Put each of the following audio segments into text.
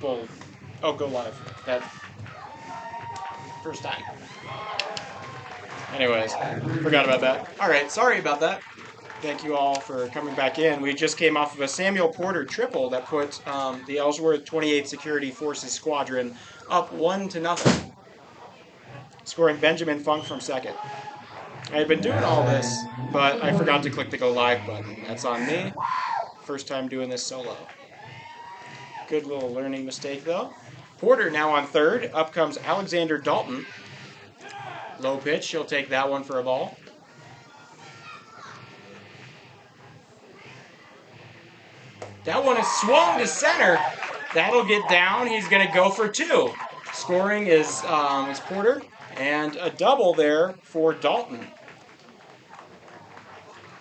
Well, oh, go live. That first time. Anyways, forgot about that. All right, sorry about that. Thank you all for coming back in. We just came off of a Samuel Porter triple that put the Ellsworth 28th Security Forces Squadron up 1-0, scoring Benjamin Funk from second. I had been doing all this, but I forgot to click the go live button. That's on me. First time doing this solo. Good little learning mistake though. Porter now on third. Up comes Alexander Dalton. Low pitch. She'll take that one for a ball. That one is swung to center. That'll get down. He's going to go for two. Scoring is Porter, and a double there for Dalton.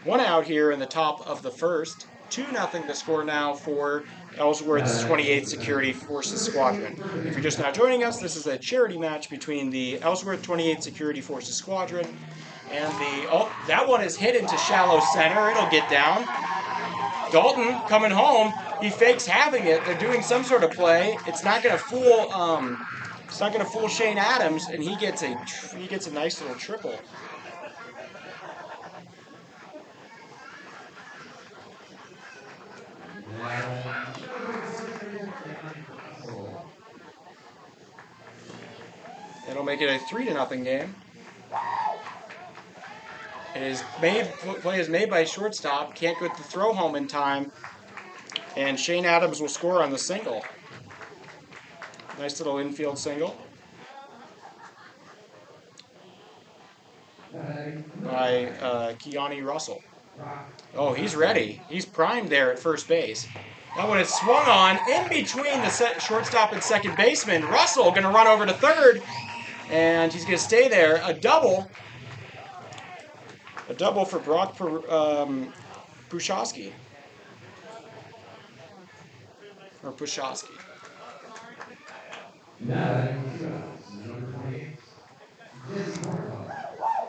One out here in the top of the first. 2-0 the score now for Ellsworth's 28th Security Forces Squadron. If you're just now joining us, this is a charity match between the Ellsworth 28th Security Forces Squadron and the... Oh, that one is hit into shallow center. It'll get down. Dalton coming home. He fakes having it. They're doing some sort of play. It's not going to fool. It's not going to fool Shane Adams, and he gets a nice little triple. It'll make it a 3-0 game. Play is made by shortstop. Can't get the throw home in time. And Shane Adams will score on the single. Nice little infield single. By Keone Russell. Oh, he's ready. He's primed there at first base. That one is swung on in between the shortstop and second baseman. Russell going to run over to third. And he's going to stay there. A double. A double for Brock Pushowski. Or Pushowski.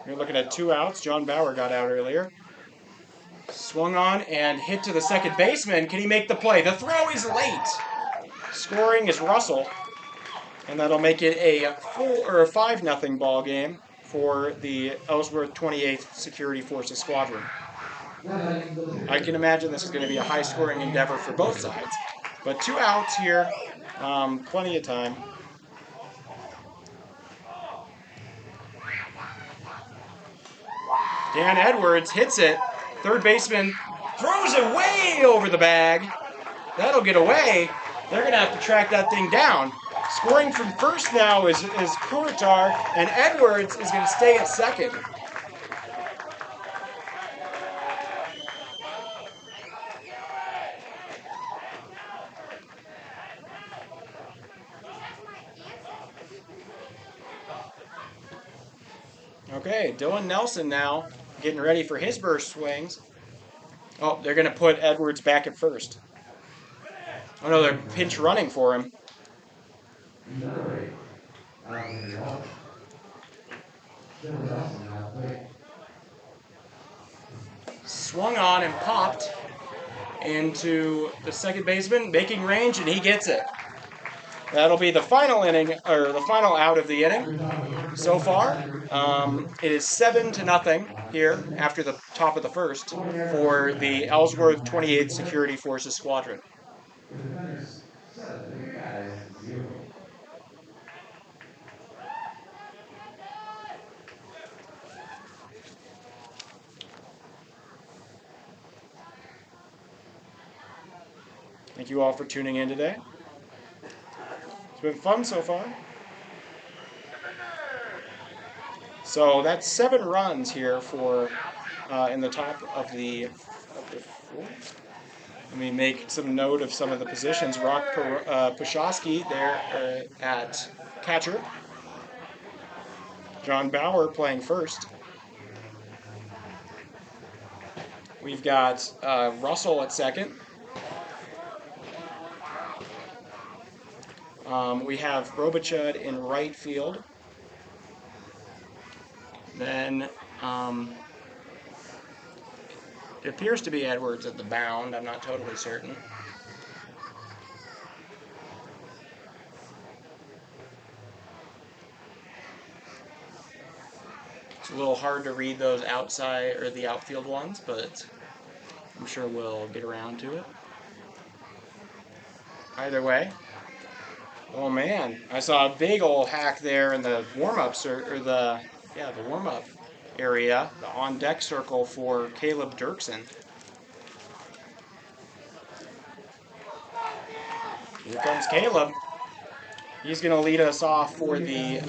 You're looking at 2 outs. John Bauer got out earlier. Swung on and hit to the second baseman. Can he make the play? The throw is late. Scoring is Russell. And that'll make it a 5-0 ball game for the Ellsworth 28th Security Forces Squadron. I can imagine this is going to be a high-scoring endeavor for both sides. But 2 outs here, plenty of time. Dan Edwards hits it. Third baseman throws it way over the bag. That'll get away. They're going to have to track that thing down. Scoring from first now is Kuritar, and Edwards is going to stay at second. Okay, Dylan Nelson now getting ready for his burst swings. Oh, they're going to put Edwards back at first. Oh no, they're pinch running for him. Swung on and popped into the second baseman, making range, and he gets it. That'll be the final inning, or the final out of the inning so far. It is 7-0 here after the top of the first for the Ellsworth 28th Security Forces Squadron. Thank you all for tuning in today. It's been fun so far. So that's 7 runs here for in the top of the fourth. Let me make some note of some of the positions. Brock Pushowski there at catcher. John Bauer playing first. We've got Russell at second. We have Robichud in right field. Then it appears to be Edwards at the mound. I'm not totally certain. It's a little hard to read those outside or the outfield ones, but I'm sure we'll get around to it. Either way. Oh man, I saw a big old hack there in the warm-ups or the warm-up area, the on-deck circle for Caleb Dirksen. Here comes Caleb. He's going to lead us off for the.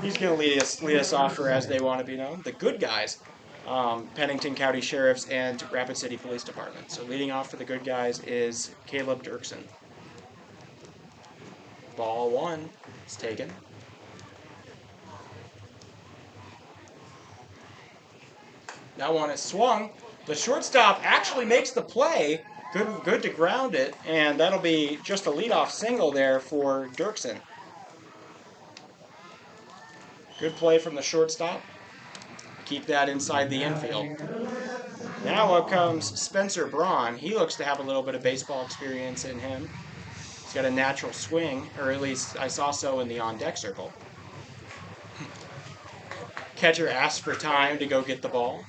He's going to lead us off for, as they want to be known, the good guys, Pennington County Sheriffs and Rapid City Police Department. So leading off for the good guys is Caleb Dirksen. Ball one is taken. That one is swung. The shortstop actually makes the play. Good to ground it, and that'll be just a leadoff single there for Dirksen. Good play from the shortstop. Keep that inside the infield. Now up comes Spencer Braun. He looks to have a little bit of baseball experience in him. He's got a natural swing, or at least I saw so in the on-deck circle. Catcher asks for time to go get the ball.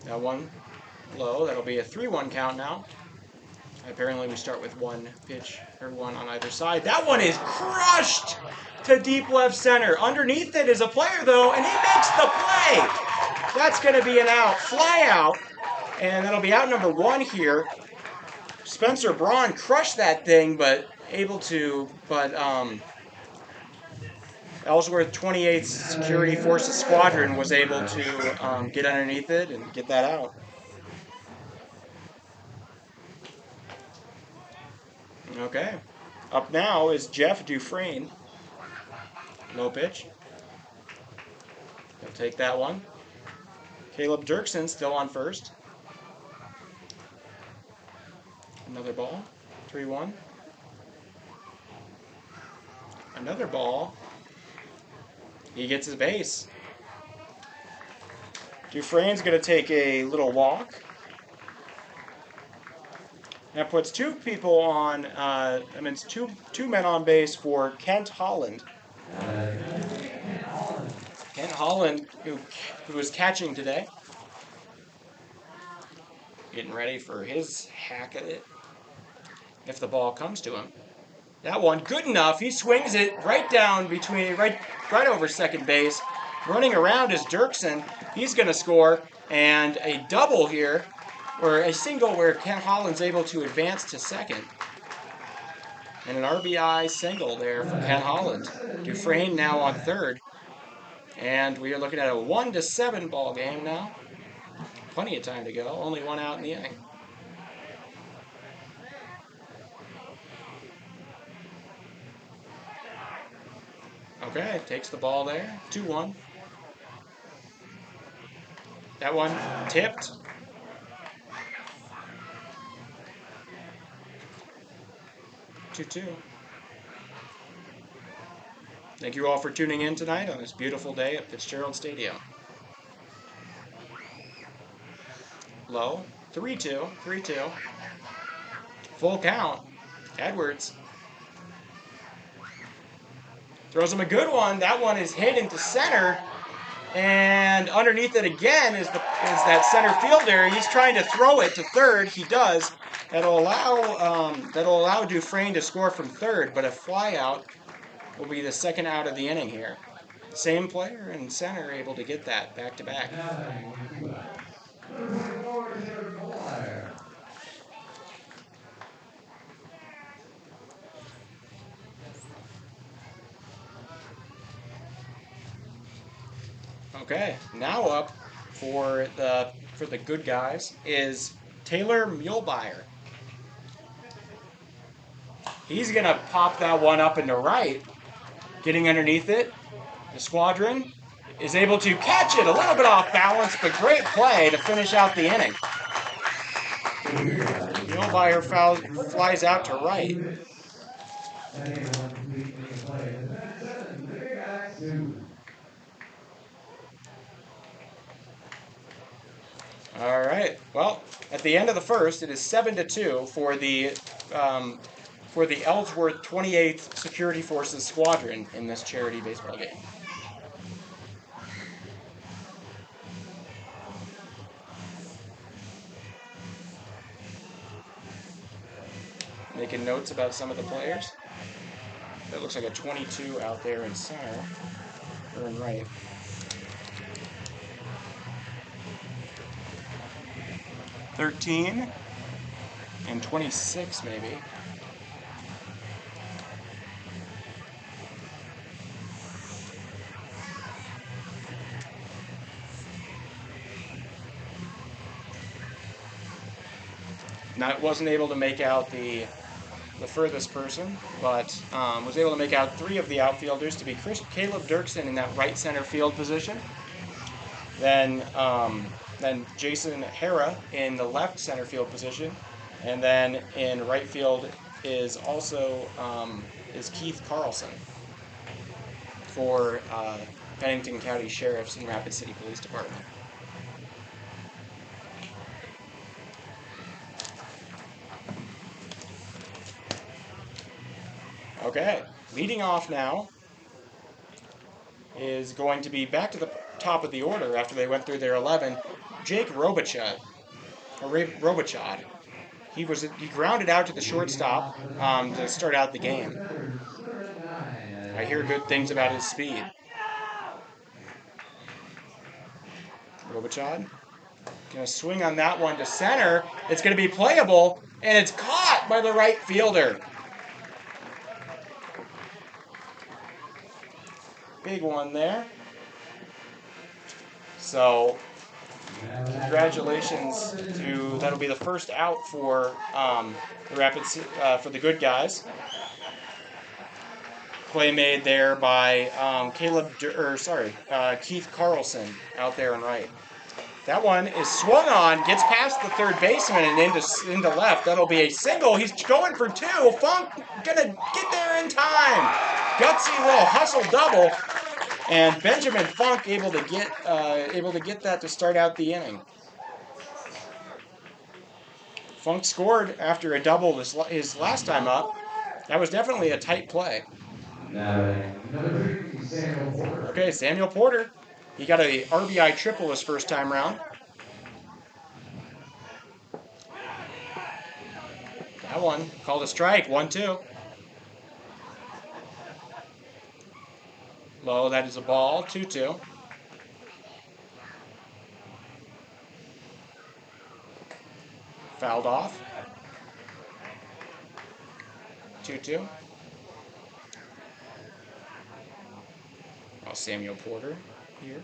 That one low. That'll be a 3-1 count now. Apparently we start with one pitch, or one on either side. That one is crushed to deep left center. Underneath it is a player, though, and he makes the play. That's going to be an out, fly out, and that'll be out number one here. Spencer Braun crushed that thing, but Ellsworth 28th Security Forces Squadron was able to get underneath it and get that out. Okay. Up now is Jeff Dufresne. Low pitch. He'll take that one. Caleb Dirksen still on first. Another ball. 3-1. Another ball. He gets his base. Dufresne's going to take a little walk. That puts two people on, it's two men on base for Kent Holland. Kent Holland, who was catching today. Getting ready for his hack at it, if the ball comes to him. That one, good enough. He swings it right down right over second base. Running around is Dirksen. He's going to score, and a double here. Or a single where Kent Holland's able to advance to second. And an RBI single there for Kent Holland. Dufresne now on third. And we are looking at a 1-7 ball game now. Plenty of time to go. Only one out in the inning. Okay, takes the ball there. 2-1. That one tipped. Thank you all for tuning in tonight on this beautiful day at Fitzgerald Stadium. Low, 3-2. Full count. Edwards throws him a good one. That one is hit into center, and underneath it again is that center fielder. He's trying to throw it to third. He does. That'll allow Dufresne to score from third, but a fly out will be the second out of the inning here. Same player and center able to get that back to back. Okay, now up for the good guys is Taylor Muehlbeier. He's going to pop that one up into right. Getting underneath it. The Squadron is able to catch it. A little bit off balance, but great play to finish out the inning. Muehlbeier flies out to right. All right. Well, at the end of the first, it is 7-2 for the Ellsworth 28th Security Forces Squadron in this charity baseball game. Making notes about some of the players. That looks like a 22 out there in center, or in right. 13 and 26 maybe. Wasn't able to make out the furthest person, but was able to make out 3 of the outfielders to be Caleb Dirksen in that right center field position. Then Jason Hara in the left center field position, and then in right field is also is Keith Carlson for Pennington County Sheriff's and Rapid City Police Department. Okay, leading off now is going to be back to the top of the order after they went through their 11. Jake Robichaud. He grounded out to the shortstop to start out the game. I hear good things about his speed. Robichaud gonna swing on that one to center. It's gonna be playable, and it's caught by the right fielder. Big one there. So, congratulations that'll be the first out for the for the good guys. Play made there by Keith Carlson out there and right. That one is swung on, gets past the third baseman and into left. That'll be a single. He's going for 2. Funk gonna get there in time. Gutsy little hustle double, and Benjamin Funk able to get that to start out the inning. Funk scored after a double his last time up. That was definitely a tight play. Okay, Samuel Porter. He got a RBI triple his first time round. That one called a strike, 1-2. Low, that is a ball, 2-2. Fouled off. 2-2. Oh, Samuel Porter here.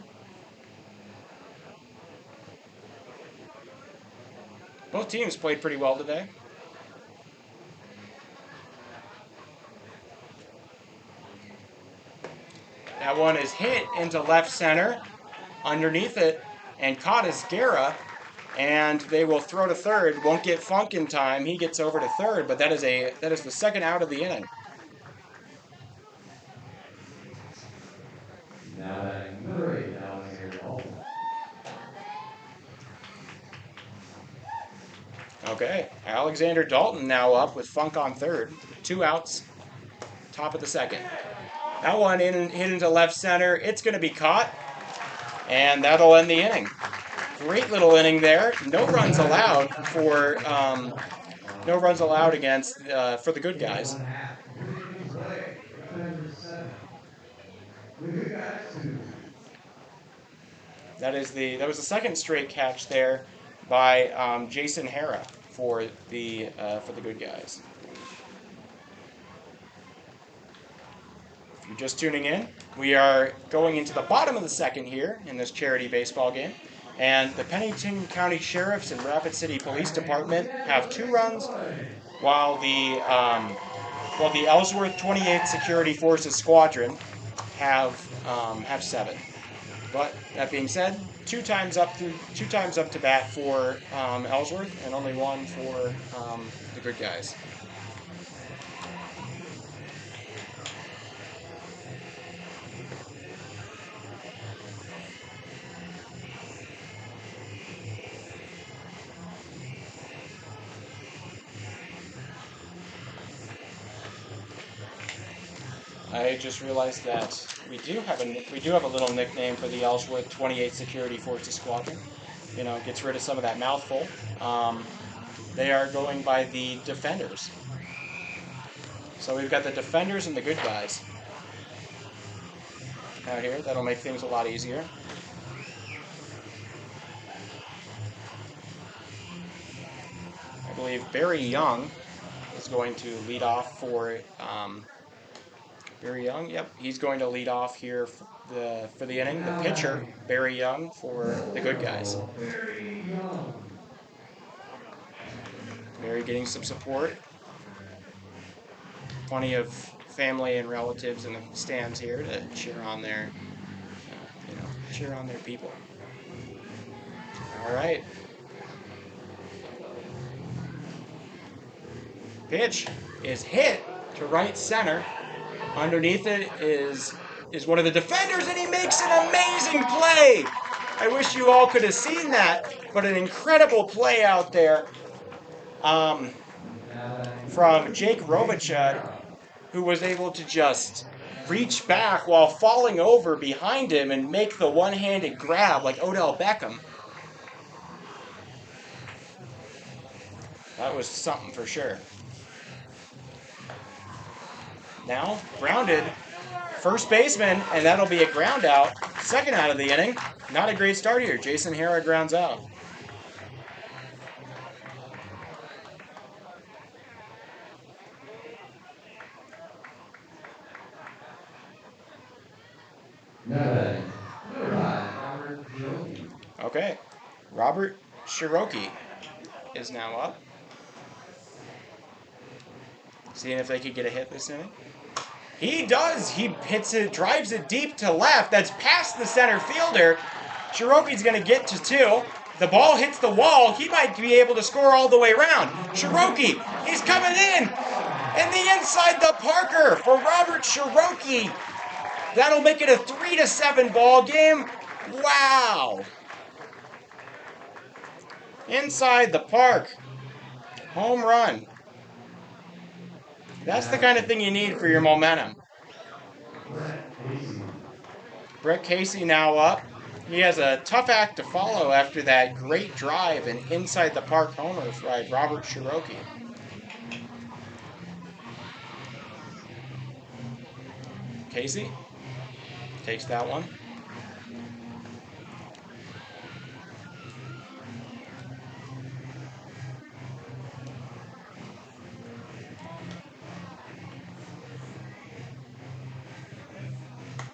Both teams played pretty well today. That one is hit into left center, underneath it, and caught as Guerra, and they will throw to third. Won't get Funk in time. He gets over to third, but that is the second out of the inning. Okay, Alexander Dalton now up with Funk on third. 2 outs, top of the second. That one hit into left center. It's going to be caught, and that'll end the inning. Great little inning there. No runs allowed for for the good guys. That was the second straight catch there by Jason Hara for the good guys. If you're just tuning in, we are going into the bottom of the second here in this charity baseball game, and the Pennington County Sheriff's and Rapid City Police Department have 2 runs, while the Ellsworth 28th Security Forces Squadron have 7. But that being said, 2 times up to bat for Ellsworth, and only 1 for the good guys. I just realized that we do have a little nickname for the Ellsworth 28th Security Forces Squadron. You know, gets rid of some of that mouthful. They are going by the Defenders. So we've got the Defenders and the good guys out here. That'll make things a lot easier. I believe Barry Young is going to lead off for Barry Young. Yep, he's going to lead off here for the inning. The pitcher, Barry Young, for the good guys. Barry getting some support. Plenty of family and relatives in the stands here to cheer on their, cheer on their people. All right. Pitch is hit to right center. Underneath it is one of the defenders, and he makes an amazing play. I wish you all could have seen that, but an incredible play out there from Jake Robichud, who was able to just reach back while falling over behind him and make the one-handed grab like Odell Beckham. That was something for sure. Now, grounded, first baseman, and that'll be a ground out. Second out of the inning. Not a great start here. Jason Hara grounds out. Okay, Robert Cherokee is now up. Seeing if they could get a hit this inning. He does. He hits it, drives it deep to left. That's past the center fielder. Cherokee's going to get to two. The ball hits the wall. He might be able to score all the way around. Cherokee, he's coming in the inside the Parker for Robert Cherokee. That'll make it a 3-7 ball game. Wow. Inside the park. Home run. That's the kind of thing you need for your momentum. Brett Casey now up. He has a tough act to follow after that great drive and inside the park homer by Robert Cherokee. Casey takes that one.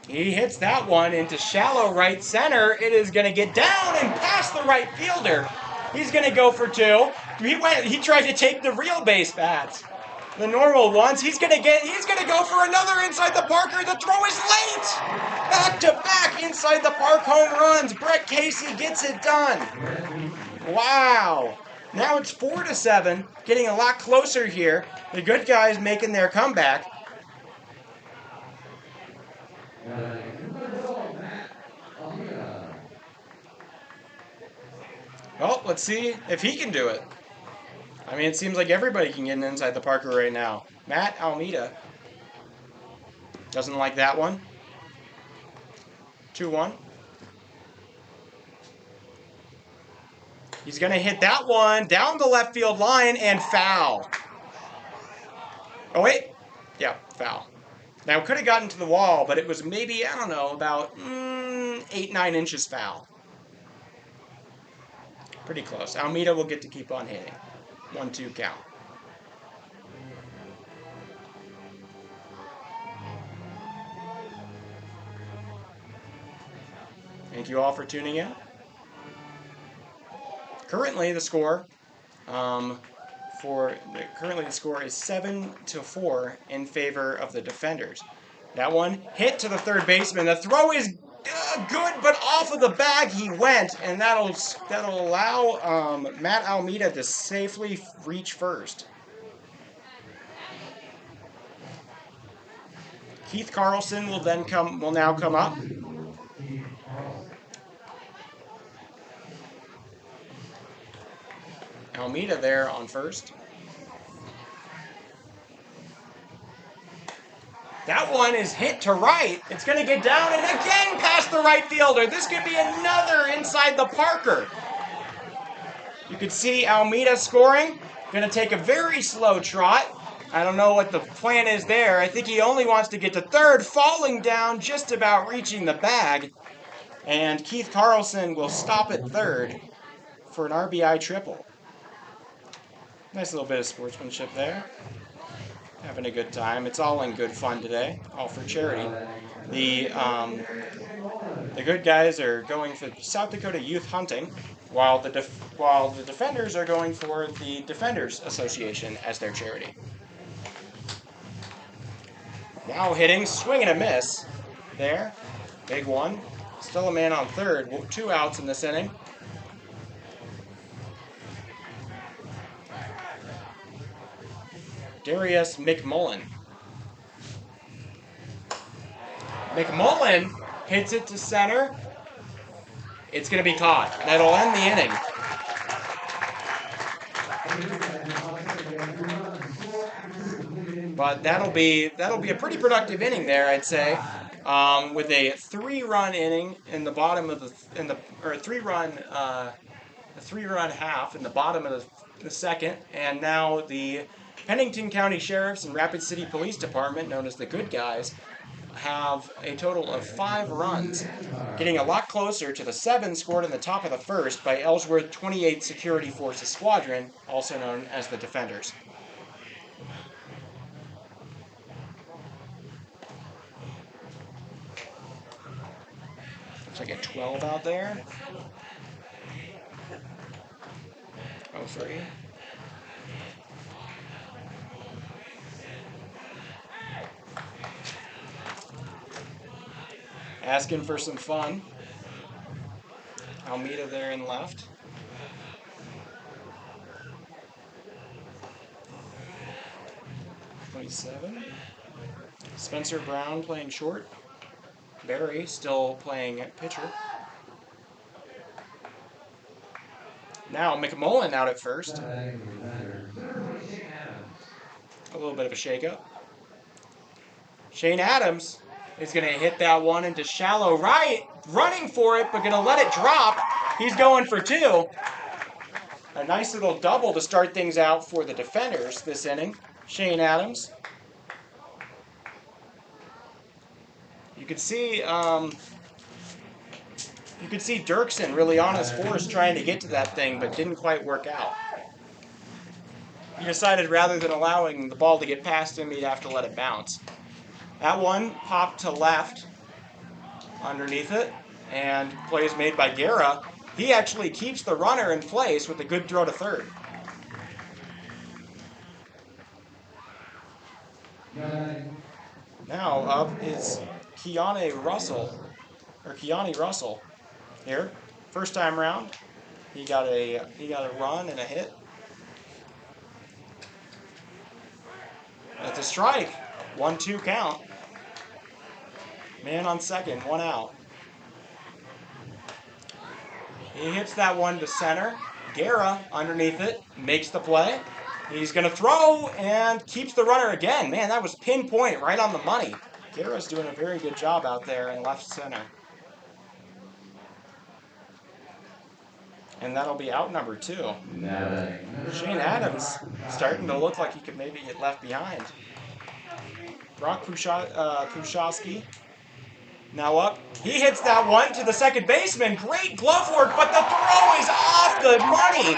He hits that one into shallow right center. It is going to get down and past the right fielder. He's going to go for two. He tried to take the real base paths, the normal ones. He's going to go for another inside the Parker. The throw is late. Back to back inside the park home runs. Brett Casey gets it done. Wow. Now it's 4-7, getting a lot closer here. The good guys making their comeback. Well, let's see if he can do it. I mean, it seems like everybody can get inside the Parker right now. Matt Almeida doesn't like that one. 2-1. He's going to hit that one down the left field line and foul. Oh, wait. Yeah, foul. Now, it could have gotten to the wall, but it was maybe, I don't know, about 8-9 inches foul. Pretty close. Almeida will get to keep on hitting. 1-2 count. Thank you all for tuning in. Currently, the score is 7-4 in favor of the Defenders. That one hit to the third baseman. The throw is good, but off of the bag he went, and that'll allow Matt Almeida to safely reach first. Keith Carlson will now come up. Almeida there on first. That That one is hit to right. It's going to get down and again past the right fielder. This could be another inside the Parker. You can see Almeida scoring. Going to take a very slow trot. I don't know what the plan is there. I think he only wants to get to third, falling down, just about reaching the bag. And Keith Carlson will stop at third for an RBI triple. Nice little bit of sportsmanship there. Having a good time. It's all in good fun today, all for charity. The good guys are going for South Dakota Youth Hunting, while the defenders are going for the Defenders Association as their charity. Now hitting, swing and a miss. There, big one. Still a man on third. 2 outs in this inning. Darius McMullen. McMullen hits it to center. It's going to be caught. That'll end the inning. But that'll be a pretty productive inning there, I'd say, with a 3-run inning in the bottom of a 3-run half in the bottom of the second, and now the Pennington County Sheriffs and Rapid City Police Department, known as the Good Guys, have a total of 5 runs, getting a lot closer to the 7 scored in the top of the first by Ellsworth 28th Security Forces Squadron, also known as the Defenders. Looks like a 12 out there. 0-3. Asking for some fun. Almeida there in left. '27. Spencer Brown playing short. Barry still playing pitcher. Now McMullen out at first. A little bit of a shakeup. Shane Adams is going to hit that one into shallow right, running for it, but going to let it drop. He's going for 2. A nice little double to start things out for the Defenders this inning. Shane Adams. You could see Dirksen really on his horse trying to get to that thing, but didn't quite work out. He decided rather than allowing the ball to get past him, he'd have to let it bounce. That one popped to left underneath it, and play is made by Guerra. He actually keeps the runner in place with a good throw to third. Now up is Keone Russell here. First time round, he got a run and a hit. That's a strike. 1-2 count. Man on second, 1 out. He hits that one to center. Guerra underneath it, makes the play. He's going to throw and keeps the runner again. Man, that was pinpoint, right on the money. Guerra's doing a very good job out there in left center. And that'll be out number 2. Shane Adams starting to look like he could maybe get left behind. Brock Pushowski now up. He hits that one to the second baseman. Great glove work, but the throw is off the money.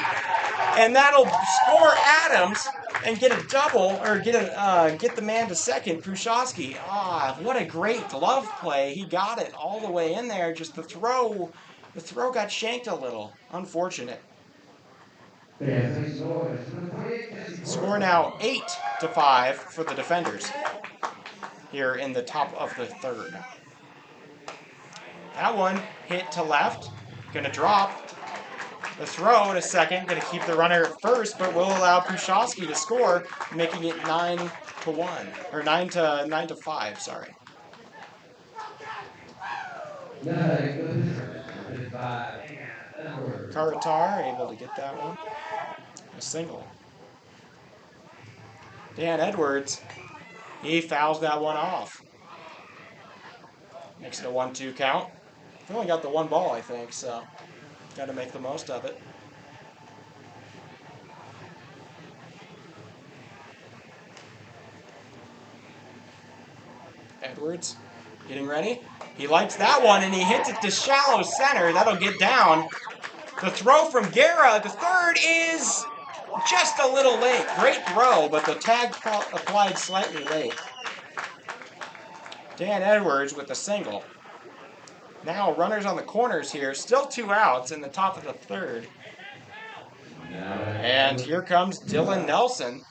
And that'll score Adams and get a double, or get the man to second, Pushowski. What a great glove play. He got it all the way in there. Just the throw got shanked a little. Unfortunate. Score now 8-5 for the Defenders here in the top of the third. That one hit to left, going to drop. The throw to second, going to keep the runner at first, but will allow Pushowski to score, making it 9-1, or 9-5. Sorry. Karatar able to get that one. A single. Dan Edwards, he fouls that one off. Makes it a 1-2 count. He only got the one ball, I think, so got to make the most of it. Edwards getting ready. He likes that one, and he hits it to shallow center. That'll get down. The throw from Guerra, the third, is just a little late. Great throw, but the tag applied slightly late. Dan Edwards with the single. Now runners on the corners here. Still 2 outs in the top of the third. And here comes Dylan Nelson.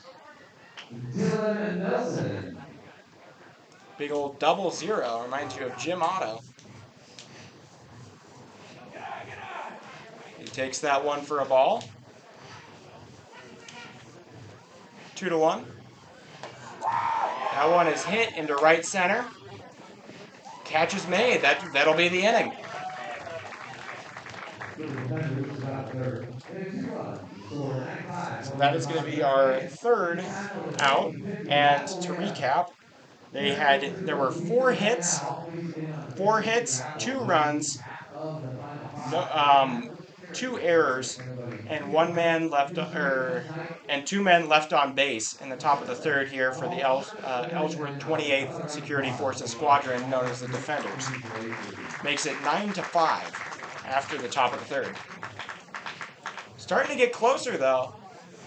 Dylan Nelson. Big old 0-0. Reminds you of Jim Otto. He takes that one for a ball. 2-1. That one is hit into right center. Catch is made. That'll be the inning. So that is going to be our third out. And to recap, there were 4 hits, 2 runs, 2 errors, and 2 men left on base in the top of the third here for the Ellsworth 28th Security Forces Squadron, known as the Defenders. Makes it 9-5 after the top of the third. Starting to get closer though.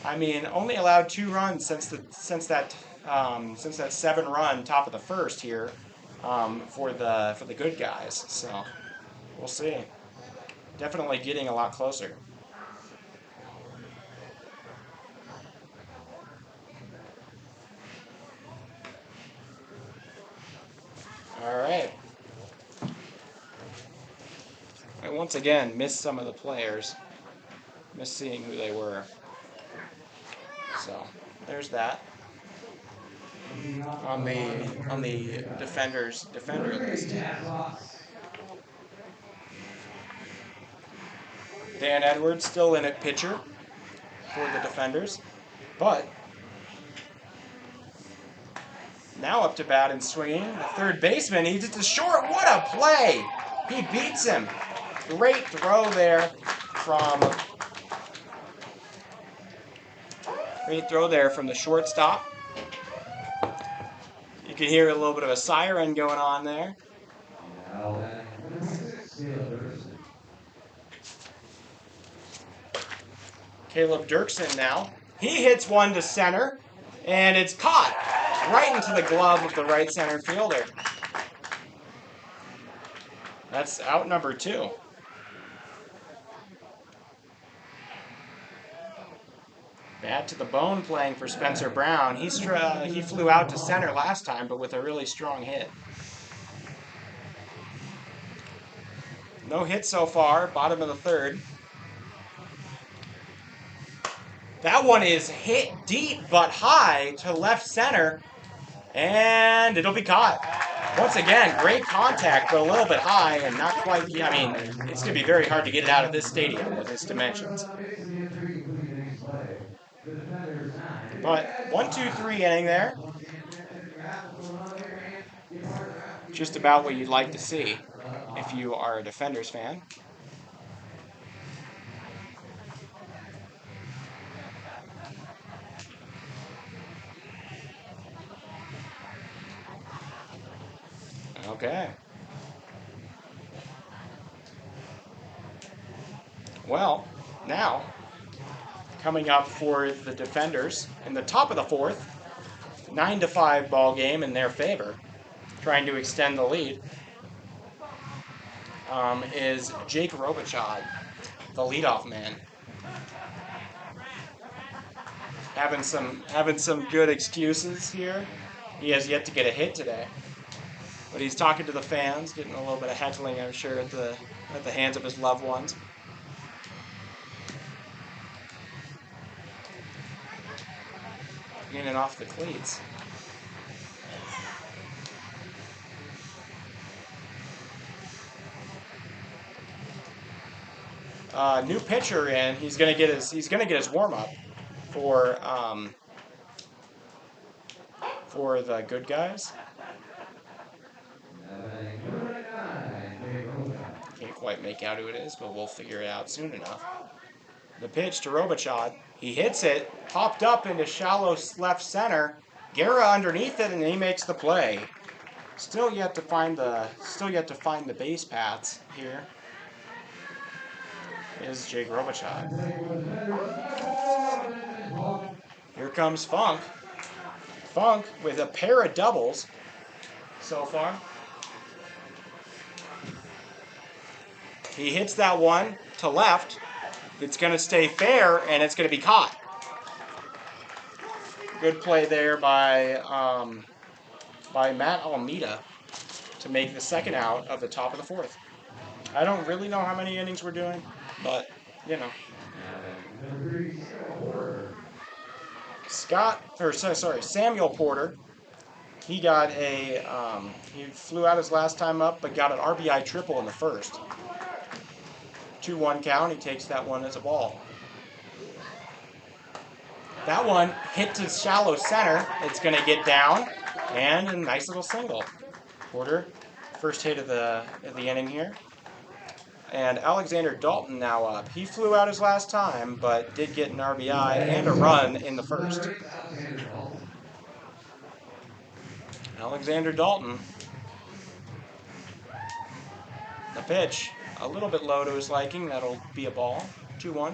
I mean, only allowed 2 runs since that 7-run top of the first here for the good guys. So we'll see. Definitely getting a lot closer. All right. I once again missed some of the players. Missed seeing who they were. So there's that on the defender list. Dan Edwards still in at pitcher for the Defenders, but now up to bat and swinging. The third baseman, he did the short. What a play! He beats him. Great throw there from the shortstop. You can hear a little bit of a siren going on there. Caleb Dirksen now. He hits one to center, and it's caught right into the glove of the right center fielder. That's out number 2. Bat to the bone playing for Spencer Brown. He flew out to center last time, but with a really strong hit. No hit so far, bottom of the third. That one is hit deep but high to left center, and it'll be caught. Once again, great contact, but a little bit high and not quite. I mean, it's going to be very hard to get it out of this stadium with its dimensions. But 1-2-3 inning there. Just about what you'd like to see if you are a Defenders fan. Okay. Well, now, coming up for the Defenders in the top of the fourth, 9-5 ball game in their favor, trying to extend the lead, is Jake Robichaud, the leadoff man. Having some good excuses here. He has yet to get a hit today. But he's talking to the fans, getting a little bit of heckling, I'm sure, at the hands of his loved ones. In and off the cleats. New pitcher in. He's gonna get his warm up for the good guys. quite make out who it is, but we'll figure it out soon enough. The pitch to Robichaud. He hits it, popped up into shallow left center. Guerra underneath it, and he makes the play. Still yet to find the base paths here. Is Jake Robichaud. Here comes Funk. Funk with a pair of doubles so far. He hits that one to left. It's going to stay fair, and it's going to be caught. Good play there by Matt Almeida to make the second out of the top of the fourth. I don't really know how many innings we're doing, but, you know. Samuel Porter. He got he flew out his last time up, but got an RBI triple in the first. 2-1 count. He takes that one as a ball. That one hit to shallow center. It's going to get down, and a nice little single. Porter, first hit of the inning here. And Alexander Dalton now up. He flew out his last time, but did get an RBI and a run in the first. Alexander Dalton. The pitch, a little bit low to his liking. That'll be a ball. 2-1.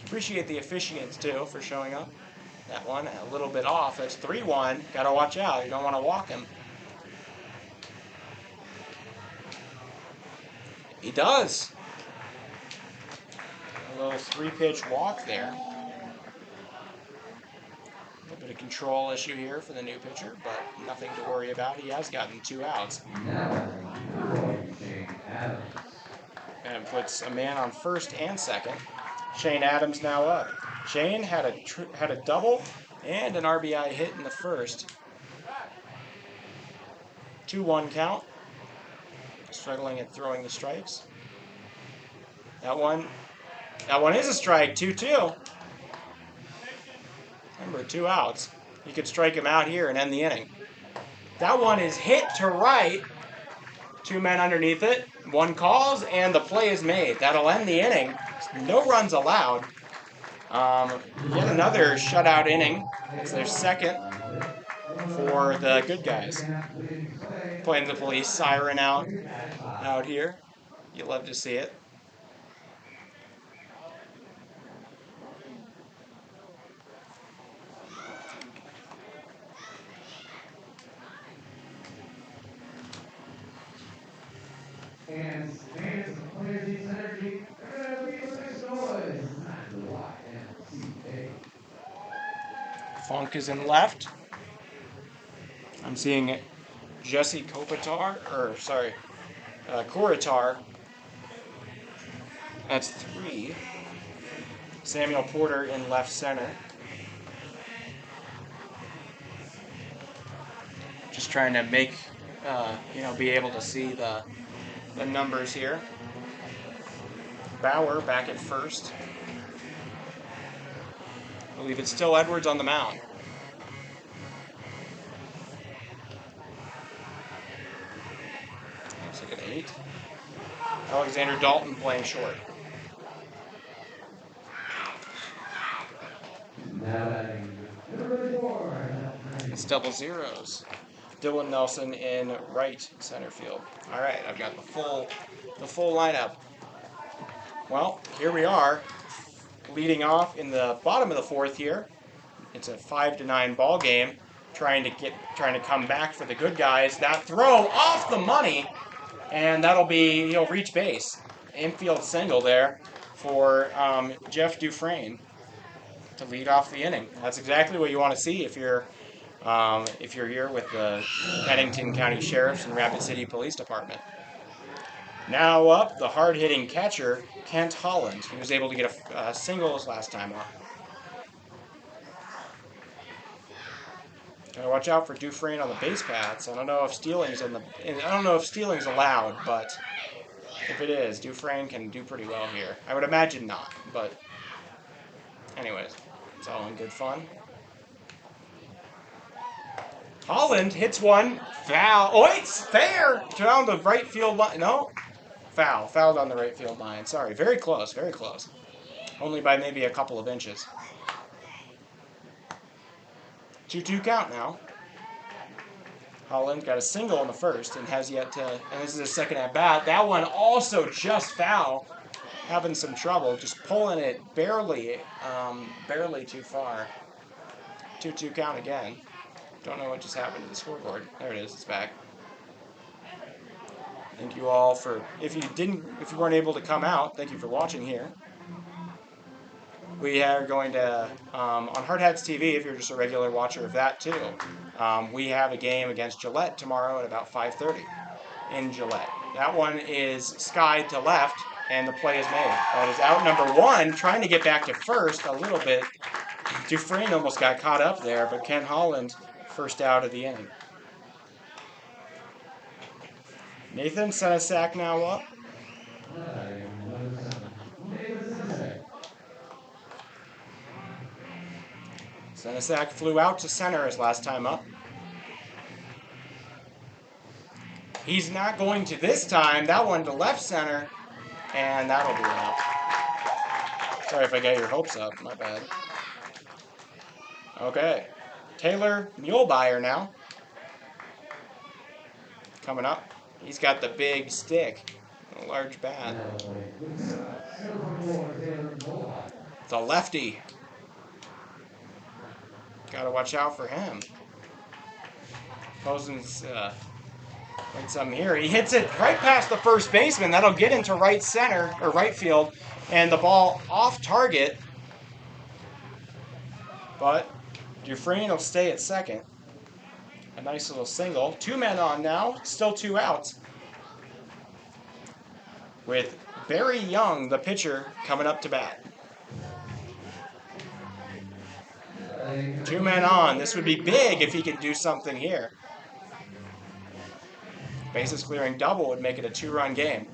Appreciate the officiants, too, for showing up. That one, a little bit off. That's 3-1. Got to watch out. You don't want to walk him. He does. A little 3-pitch walk there. A little bit of control issue here for the new pitcher, but nothing to worry about. He has gotten 2 outs. And puts a man on first and second. Shane Adams now up. Shane had a double and an RBI hit in the first. 2-1 count. Struggling at throwing the strikes. That one is a strike. 2-2. Remember, 2 outs. You could strike him out here and end the inning. That one is hit to right. 2 men underneath it. 1 calls, and the play is made. That'll end the inning. No runs allowed. Yet another shutout inning. It's their second for the good guys. Playing the police siren out here. You love to see it. And fans of Players Needs Energy are going to be with this noise. Funk is in left. I'm seeing Jesse Kopitar, Koretar. That's 3. Samuel Porter in left center. Just trying to make, be able to see the numbers here. Bauer back at first. I believe it's still Edwards on the mound. Looks like an 8. Alexander Dalton playing short. It's double zeros. Dylan Nelson in right center field. All right, I've got the full lineup. Well, here we are, leading off in the bottom of the fourth here. It's a 5-9 ball game. Trying to come back for the good guys. That throw off the money, and he'll reach base. Infield single there for Jeff Dufresne to lead off the inning. That's exactly what you want to see if you're here with the Pennington County Sheriff's and Rapid City Police Department. Now up, the hard-hitting catcher, Kent Holland. He was able to get a single his last time up. Gotta watch out for Dufresne on the base paths. I don't know if stealing's allowed, but if it is, Dufresne can do pretty well here. I would imagine not, but anyways, it's all in good fun. Holland hits one. Foul. Oh, it's fair. Down the right field line. No. Foul. Fouled on the right field line. Sorry. Very close. Very close. Only by maybe a couple of inches. 2-2 count now. Holland got a single in the first and has yet to, and this is his second at bat. That one also just foul. Having some trouble, just pulling it barely too far. 2-2 count again. Don't know what just happened to the scoreboard. There it is, it's back. Thank you all for, if you weren't able to come out, thank you for watching here. We are going to, on Hard Hats TV, if you're just a regular watcher of that too, we have a game against Gillette tomorrow at about 5:30 in Gillette. That one is skied to left, and the play is made. That is out number one, trying to get back to first a little bit. Dufresne almost got caught up there, but Ken Holland, first out of the inning. Nathan Senesac now up. Senesac flew out to center his last time up. He's not going to this time. That one to left center, and that'll be out. Sorry if I got your hopes up. My bad. Okay. Taylor Mulebuyer now. Coming up. He's got the big stick. A large bat. It's a lefty. Gotta watch out for him. Posen's right some here. He hits it right past the first baseman. That'll get into right center, or right field, and the ball off target. But Dufresne will stay at second. A nice little single. 2 men on now, still 2 outs. With Barry Young, the pitcher, coming up to bat. 2 men on. This would be big if he could do something here. Bases clearing double would make it a 2-run game.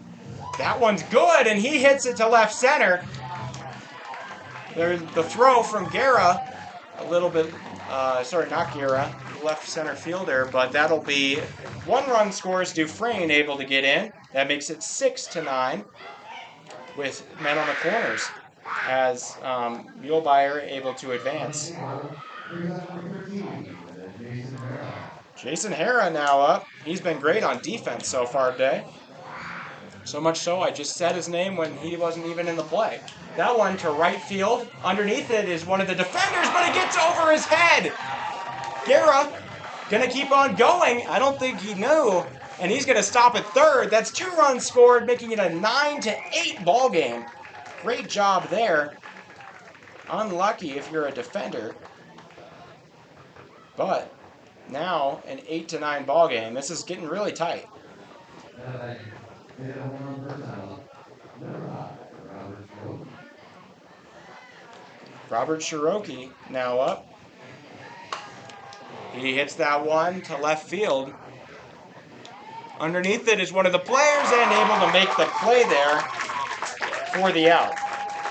That one's good, and he hits it to left center. There's the throw from Guerra. A little bit, sorry, not Guerra, left center fielder, but that'll be 1 run scores. Dufresne able to get in. That makes it 6-9 with men on the corners as Mulebuyer able to advance. Jason Hara now up. He's been great on defense so far today. So much so, I just said his name when he wasn't even in the play. That one to right field. Underneath it is one of the defenders, but it gets over his head. Guerra gonna keep on going. I don't think he knew. And he's gonna stop at third. That's 2 runs scored, making it a 9-8 ball game. Great job there. Unlucky if you're a defender. But now an 8-9 ball game. This is getting really tight. Robert Cherokee now up. He hits that one to left field. Underneath it is one of the players and able to make the play there for the out.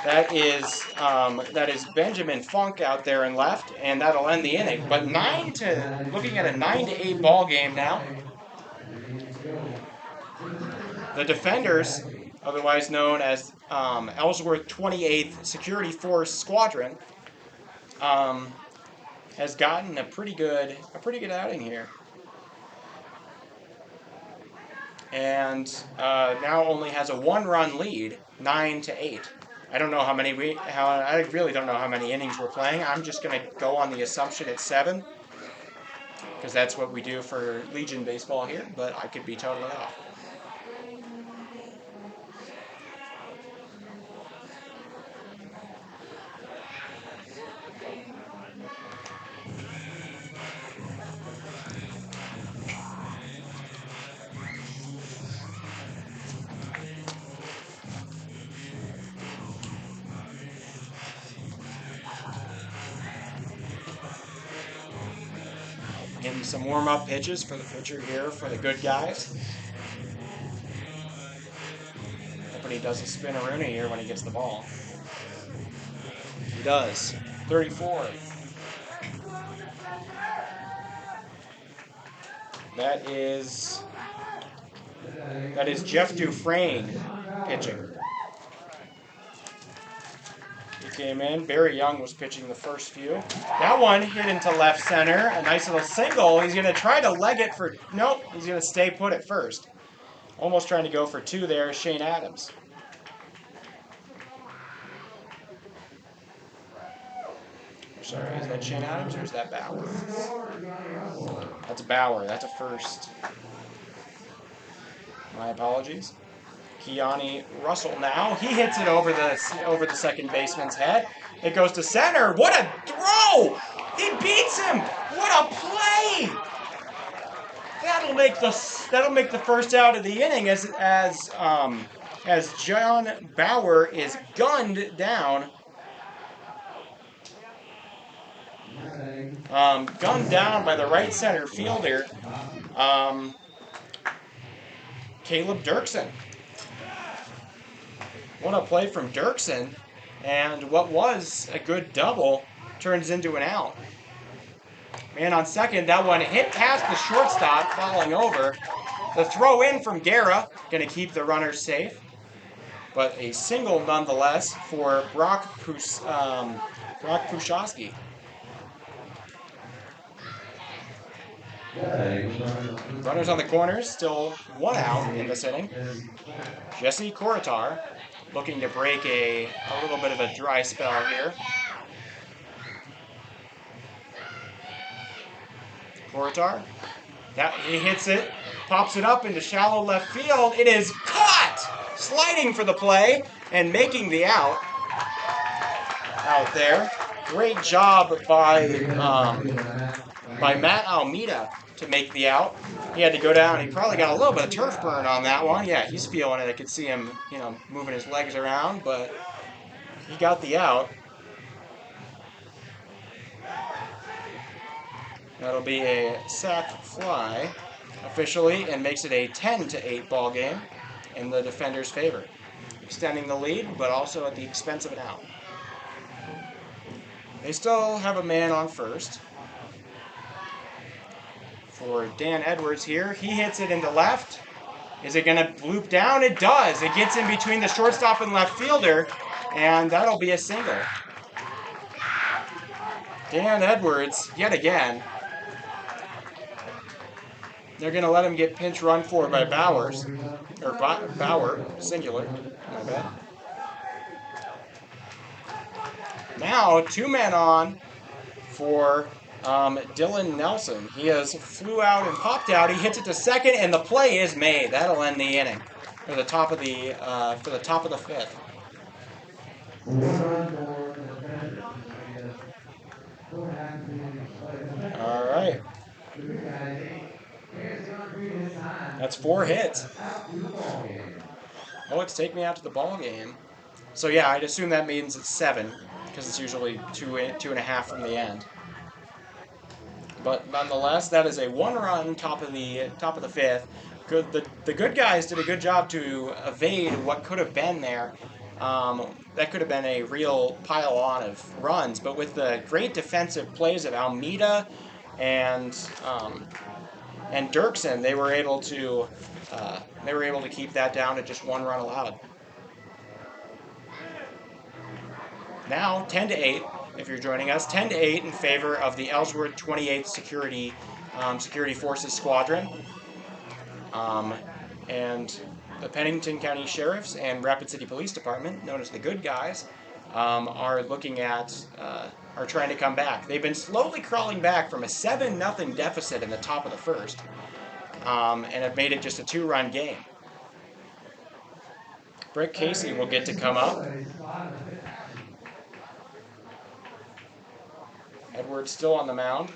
That is Benjamin Funk out there in left, and that'll end the inning. But looking at a 9-8 ball game now. The defenders, otherwise known as Ellsworth 28th Security Force Squadron, has gotten a pretty good outing here, and now only has a 1-run lead, 9-8. I don't know how many I really don't know how many innings we're playing. I'm just going to go on the assumption it's 7, because that's what we do for Legion baseball here. But I could be totally off. Getting some warm-up pitches for the pitcher here for the good guys. Hoping he doesn't spin a Rooney here when he gets the ball. He does. 34. That is Jeff Dufresne pitching. He came in. Barry Young was pitching the first few. That one hit into left center. A nice little single. He's going to try to leg it for... Nope. He's going to stay put at first. Almost trying to go for two there. Shane Adams. Sorry, is that Shane Adams or is that Bauer? That's Bauer. That's a first. My apologies. Keone Russell now. He hits it over the second baseman's head. It goes to center. What a throw! He beats him! What a play! That'll make the first out of the inning as John Bauer is gunned down. Gunned down by the right center fielder, Caleb Dirksen. What a play from Dirksen, and what was a good double turns into an out. Man on second, that one hit past the shortstop, falling over. The throw in from Guerra, going to keep the runners safe, but a single nonetheless for Brock Pushowski. Runners on the corners, still one out in this inning. Jesse Koretar looking to break a little bit of a dry spell here. Koretar, he hits it, pops it up into shallow left field. It is caught! Sliding for the play and making the out there. Great job by Matt Almeida to make the out. He had to go down. He probably got a little bit of turf burn on that one. Yeah, he's feeling it. I could see him, moving his legs around, but he got the out. That'll be a sac fly officially and makes it a 10-8 ball game in the defender's favor. Extending the lead, but also at the expense of an out. They still have a man on first. For Dan Edwards here, he hits it into left. Is it going to loop down? It does. It gets in between the shortstop and left fielder, and that'll be a single. Dan Edwards, yet again. They're going to let him get pinch run for by Bauer, singular, my bad. Now, two men on for Dylan Nelson. He has flew out and popped out. He hits it to second, and the play is made. That'll end the inning for the top of the fifth. All right. That's 4 hits. Oh, it's take me out to the ball game. So yeah, I'd assume that means it's 7 because it's usually 2.5 from the end. But nonetheless, that is a 1-run top of the fifth. The good guys did a good job to evade what could have been there. That could have been a real pile-on of runs. But with the great defensive plays of Almeida and Dirksen, they were able to keep that down to just 1 run allowed. Now 10-8. If you're joining us, 10-8 in favor of the Ellsworth 28th Security Forces Squadron. And the Pennington County Sheriffs and Rapid City Police Department, known as the Good Guys, are trying to come back. They've been slowly crawling back from a 7-0 deficit in the top of the first, and have made it just a 2-run game. Brick Casey will get to come up. Edwards still on the mound.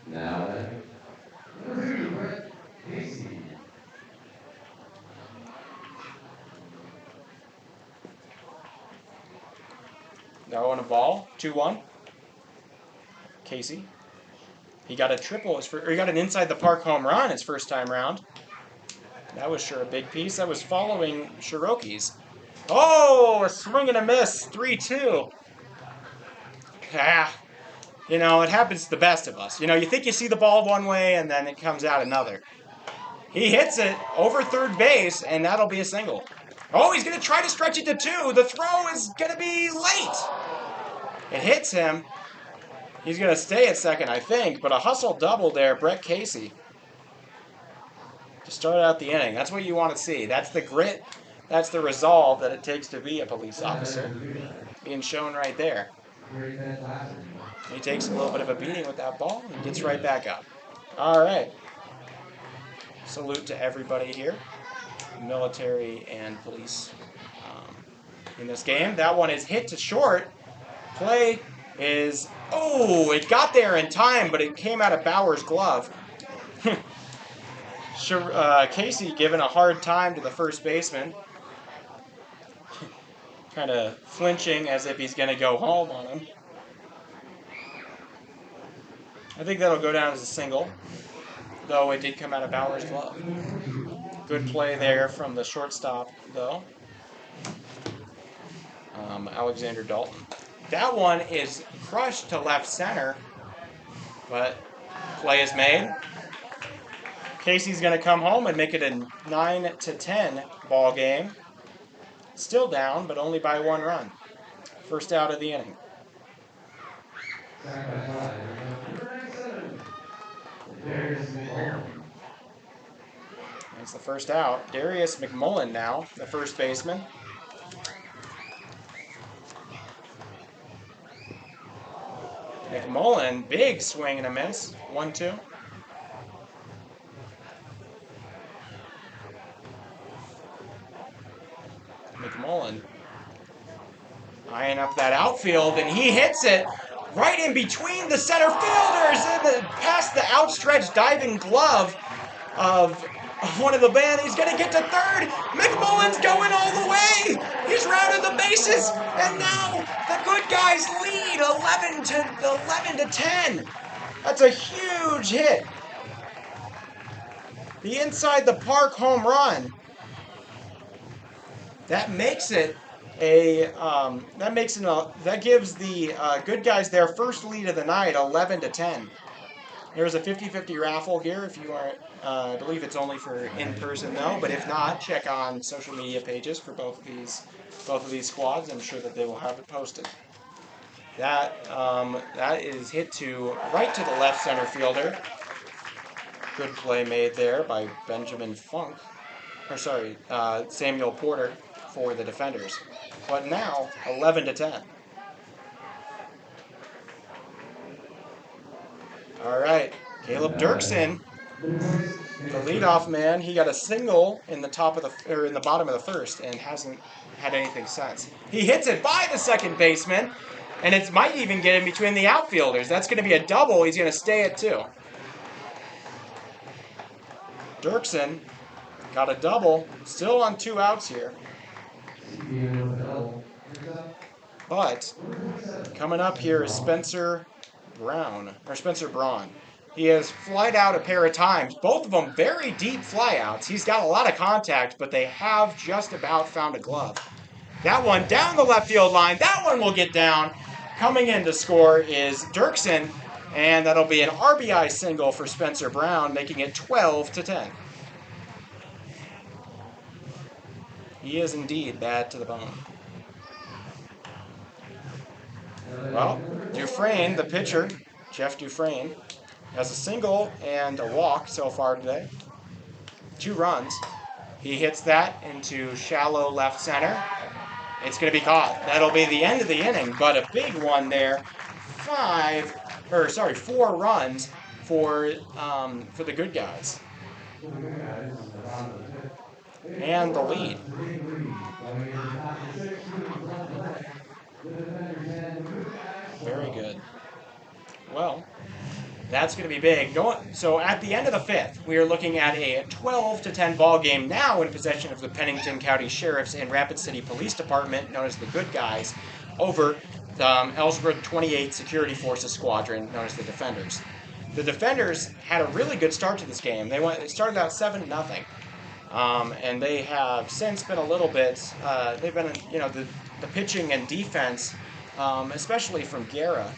Now, Now on a ball, 2-1. Casey. He got a triple, he got an inside the park home run his first time round. That was sure a big piece. That was following Shiroki's. Oh, a swing and a miss, 3-2. You know, it happens to the best of us. You know, you think you see the ball one way, and then it comes out another. He hits it over third base, and that'll be a single. Oh, he's going to try to stretch it to 2. The throw is going to be late. It hits him. He's going to stay at second, I think, but a hustle double there, Brett Casey. To start out the inning. That's what you want to see. That's the grit. That's the resolve that it takes to be a police officer. Being shown right there. He takes a little bit of a beating with that ball and gets right back up. All right. Salute to everybody here. Military and police in this game. That one is hit to short. Play is... Oh, it got there in time, but it came out of Bauer's glove. Casey giving a hard time to the first baseman. Kind of flinching as if he's going to go home on him. I think that'll go down as a single, though it did come out of Bauer's glove. Good play there from the shortstop, though. Alexander Dalton. That one is crushed to left center, but play is made. Casey's going to come home and make it a 9-10 ball game. Still down, but only by 1 run. First out of the inning. That's the first out. Darius McMullen now, the first baseman. McMullen, big swing and a miss. 1-2. McMullen eyeing up that outfield, and he hits it right in between the center fielders and past the outstretched diving glove of one of the band. He's going to get to third. McMullen's going all the way. He's rounded the bases, and now the good guys lead 11-10. That's a huge hit. The inside the park home run. That makes it that gives the good guys their first lead of the night, 11-10. There's a 50-50 raffle here if you are. I believe it's only for in person though, but if not, check on social media pages for both of these squads. I'm sure that they will have it posted. That is hit to right to the left center fielder. Good play made there by Samuel Porter for the defenders. But now 11-10. All right, Caleb Dirksen, the leadoff man. He got a single in the bottom of the first and hasn't had anything since. He hits it by the second baseman, and it might even get in between the outfielders. That's going to be a double. He's going to stay at 2. Dirksen got a double, still on 2 outs here. But coming up here is Spencer Braun. He has flied out a pair of times, both of them very deep flyouts. He's got a lot of contact, but they have just about found a glove. That one down the left field line. That one will get down. Coming in to score is Dirksen, and that'll be an RBI single for Spencer Braun, making it 12-10. He is indeed bad to the bone. Well, Dufresne, the pitcher, Jeff Dufresne, has a single and a walk so far today. 2 runs. He hits that into shallow left center. It's going to be caught. That'll be the end of the inning, but a big one there. 4 runs for the good guys. And the lead. Very good. Well, that's going to be big. So at the end of the 5th, we are looking at a 12-10 ball game now in possession of the Pennington County Sheriff's and Rapid City Police Department, known as the Good Guys, over the Ellsworth 28th Security Forces Squadron, known as the Defenders. The Defenders had a really good start to this game. They started out 7-0. And they have since been a little bit, they've been, the pitching and defense especially from Guerra,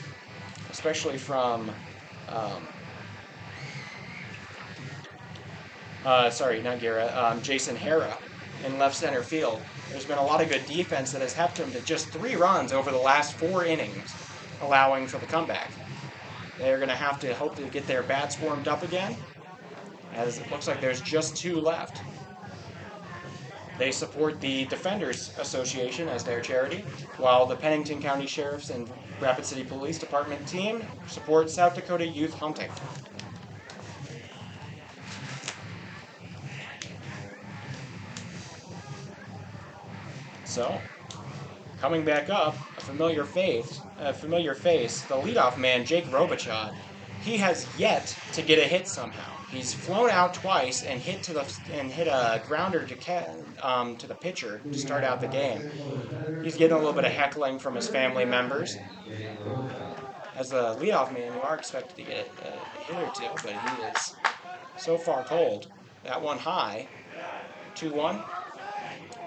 especially from, um, sorry, not Guerra, Jason Hara in left center field. There's been a lot of good defense that has helped him to just 3 runs over the last 4 innings, allowing for the comeback. They're going to have to hope to get their bats warmed up again, as it looks like there's just 2 left. They support the Defenders Association as their charity, while the Pennington County Sheriff's and Rapid City Police Department team support South Dakota Youth Hunting. So, coming back up, a familiar face, the leadoff man, Jake Robichaud. He has yet to get a hit somehow. He's flown out twice and hit a grounder to the pitcher to start out the game. He's getting a little bit of heckling from his family members. As a leadoff man, you are expected to get a hit or two, but he is so far cold. That one high, 2-1.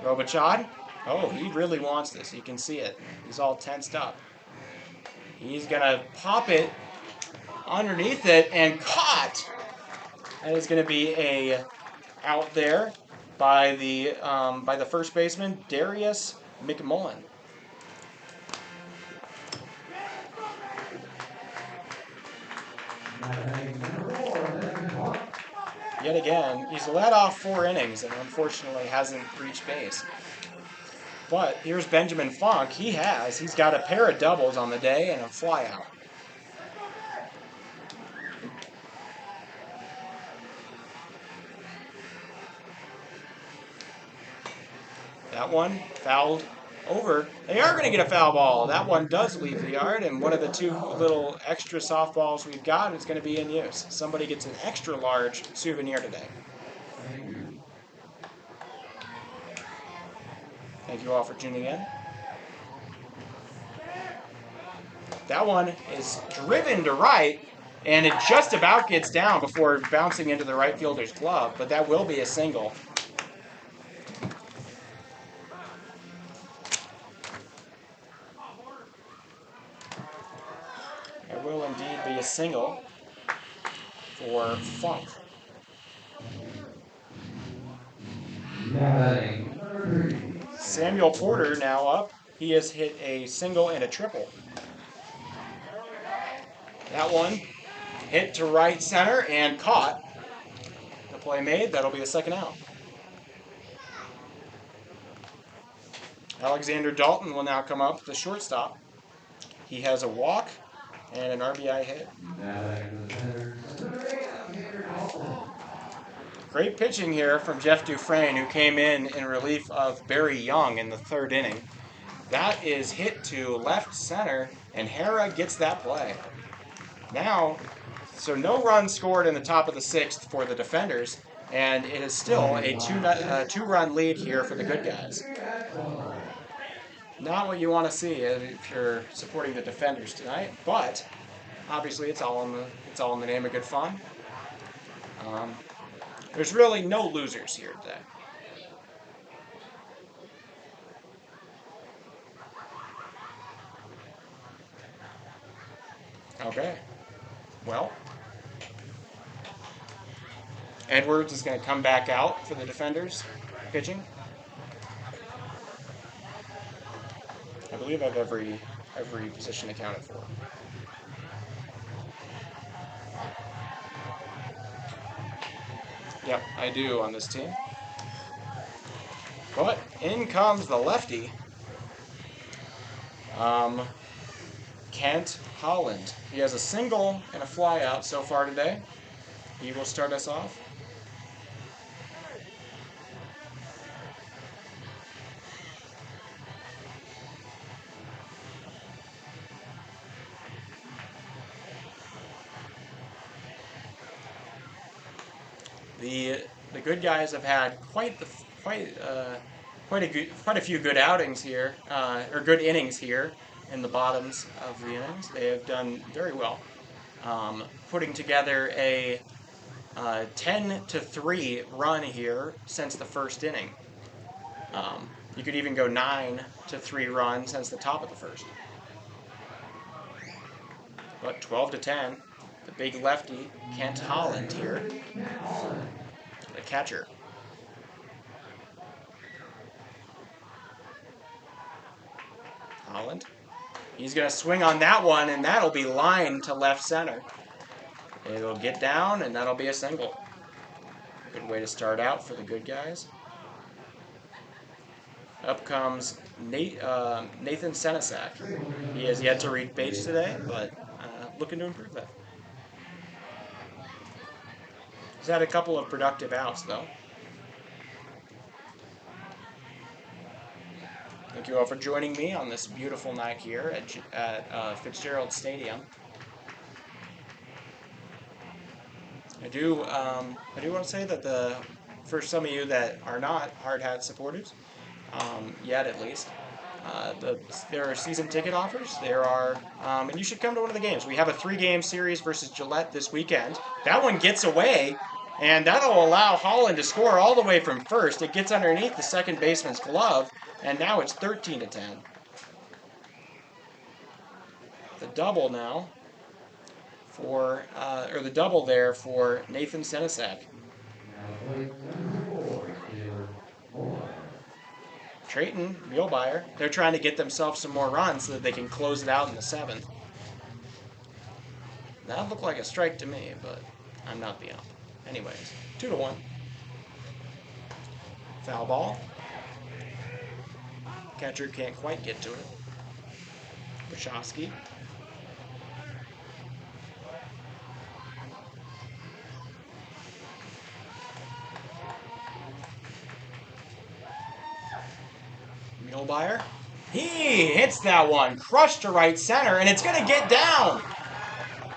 Robichaud. Oh, he really wants this. You can see it. He's all tensed up. He's going to pop it underneath it and caught. That is going to be a out there by the first baseman, Darius McMullen. Yet again, he's led off 4 innings and unfortunately hasn't reached base. But here's Benjamin Funk. He's got a pair of doubles on the day and a flyout. That one fouled over. They are going to get a foul ball. That one does leave the yard, and one of the 2 little extra softballs we've got is going to be in use. Somebody gets an extra large souvenir today. Thank you all for tuning in. That one is driven to right, and it just about gets down before bouncing into the right fielder's glove, but that will be a single. It will indeed be a single for Funk. Samuel Porter now up. He has hit a single and a triple. That one hit to right center and caught. The play made. That'll be a second out. Alexander Dalton will now come up, the shortstop. He has a walk and an RBI hit. Great pitching here from Jeff Dufresne, who came in relief of Barry Young in the 3rd inning. That is hit to left center, and Hara gets that play. Now, so no runs scored in the top of the 6th for the Defenders, and it is still a 2-run lead here for the good guys. Not what you want to see if you're supporting the Defenders tonight, but obviously it's all in the name of good fun. There's really no losers here today. Okay. Well, Edwards is going to come back out for the Defenders pitching. I believe I have every position accounted for. Yep, I do on this team. But in comes the lefty, Kent Holland. He has a single and a flyout so far today. He will start us off. The good guys have had quite a few good outings here, or good innings here in the bottoms of the innings. They have done very well, putting together a 10-3 run here since the 1st inning. You could even go 9-3 run since the top of the 1st. But 12-10, the big lefty, Kent Holland here, the catcher. Holland. He's going to swing on that one, and that'll be lined to left center. It'll get down, and that'll be a single. Good way to start out for the good guys. Up comes Nathan Senesac. He has yet to read base today, but looking to improve that. He's had a couple of productive outs, though. Thank you all for joining me on this beautiful night here at Fitzgerald Stadium. I do want to say that for some of you that are not hard hat supporters, yet at least, there are season ticket offers. There are, and you should come to one of the games. We have a 3-game series versus Gillette this weekend. That one gets away, and that'll allow Holland to score all the way from first. It gets underneath the second baseman's glove, and now it's 13-10. The double now for, or the double there for Nathan Senesac. Trayton, Muehlmeyer, they're trying to get themselves some more runs so that they can close it out in the 7th. That looked like a strike to me, but I'm not the ump. Anyways, 2-1. Foul ball. Catcher can't quite get to it. Wachowski. Muehlmeyer. He hits that one, crushed to right center, and it's going to get down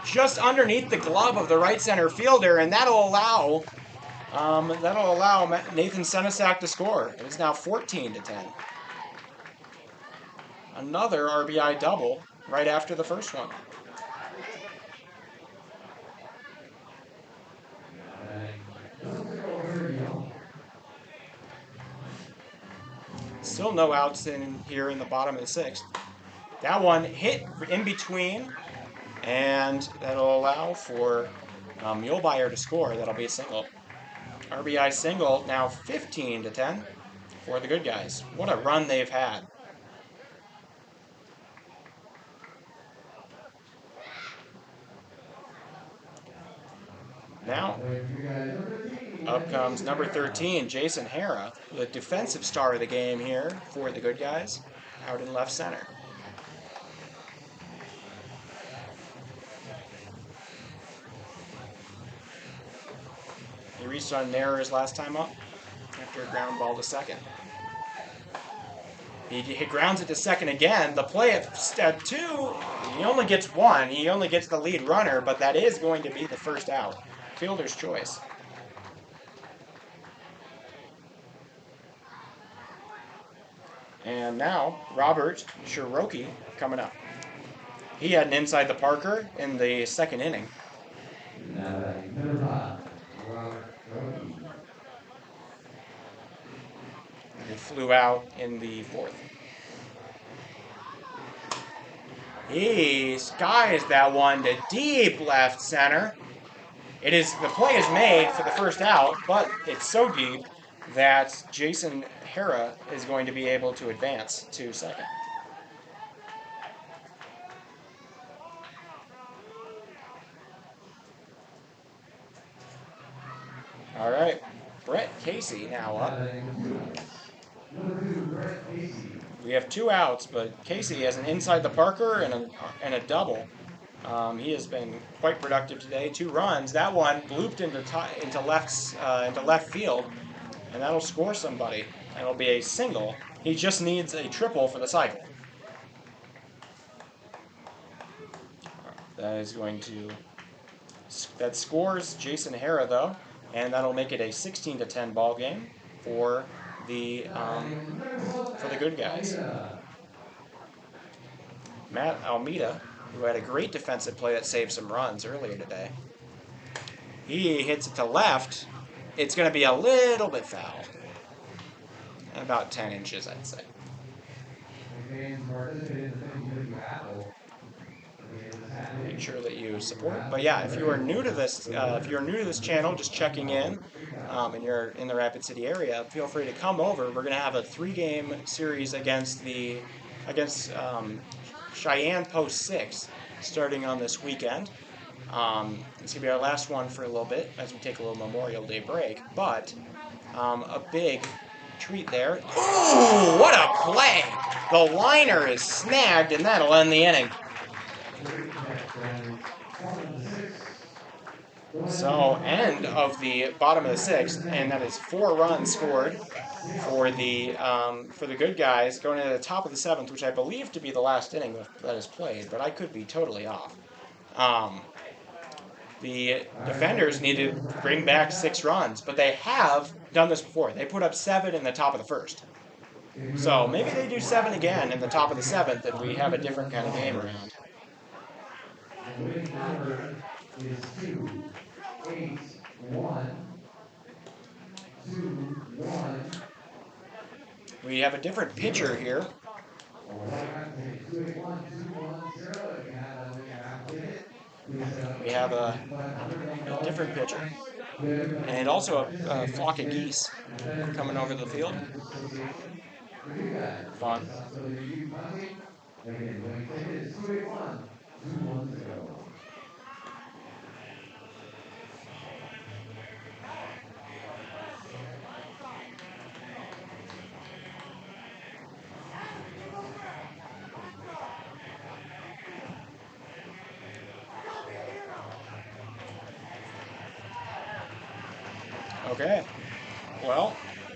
just underneath the glove of the right center fielder, and that'll allow Nathan Senesac to score. It is now 14-10. Another RBI double right after the first one. Still no outs in here in the bottom of the 6th. That one hit in between, and that'll allow for Muehlmeyer to score. That'll be a single. RBI single, now 15-10 for the good guys. What a run they've had. Now, up comes number 13, Jason Hara, the defensive star of the game here for the good guys, out in left center. He reached on an error his last time up after a ground ball to second. He grounds it to second again. The play at step 2, he only gets one. He only gets the lead runner, but that is going to be the first out. Fielder's choice. And now, Robert Cherokee coming up. He had an inside the Parker in the 2nd inning. He flew out in the 4th. He skies that one to deep left center. The play is made for the first out, but it's so deep that Jason Hara is going to be able to advance to second. All right, Brett Casey now up. We have 2 outs, but Casey has an inside the Parker and a double. He has been quite productive today. 2 runs. That one blooped into left field, and that'll score somebody. And it'll be a single. He just needs a triple for the cycle. That scores Jason Hara though, and that'll make it a 16-10 ball game for the good guys. Matt Almeida, who had a great defensive play that saved some runs earlier today. He hits it to left. It's going to be a little bit foul. About 10 inches, I'd say. make sure that you support. But yeah, if you are new to this channel, just checking in, and you're in the Rapid City area, feel free to come over. We're gonna have a 3-game series against Cheyenne Post 6 starting on this weekend. It's gonna be our last one for a little bit as we take a little Memorial Day break, but a big treat there. Ooh, what a play! The liner is snagged, and that'll end the inning. So, end of the bottom of the 6th, and that is 4 runs scored for the good guys going into the top of the 7th, which I believe to be the last inning that is played, but I could be totally off. The defenders need to bring back 6 runs, but they have done this before. They put up 7 in the top of the 1st. So maybe they do 7 again in the top of the 7th, and we have a different kind of game around. The winning number is 2-8-1. 2-1. We have a different pitcher here. We have a different pitcher. And also a flock of geese coming over the field. Fun. Okay. Well,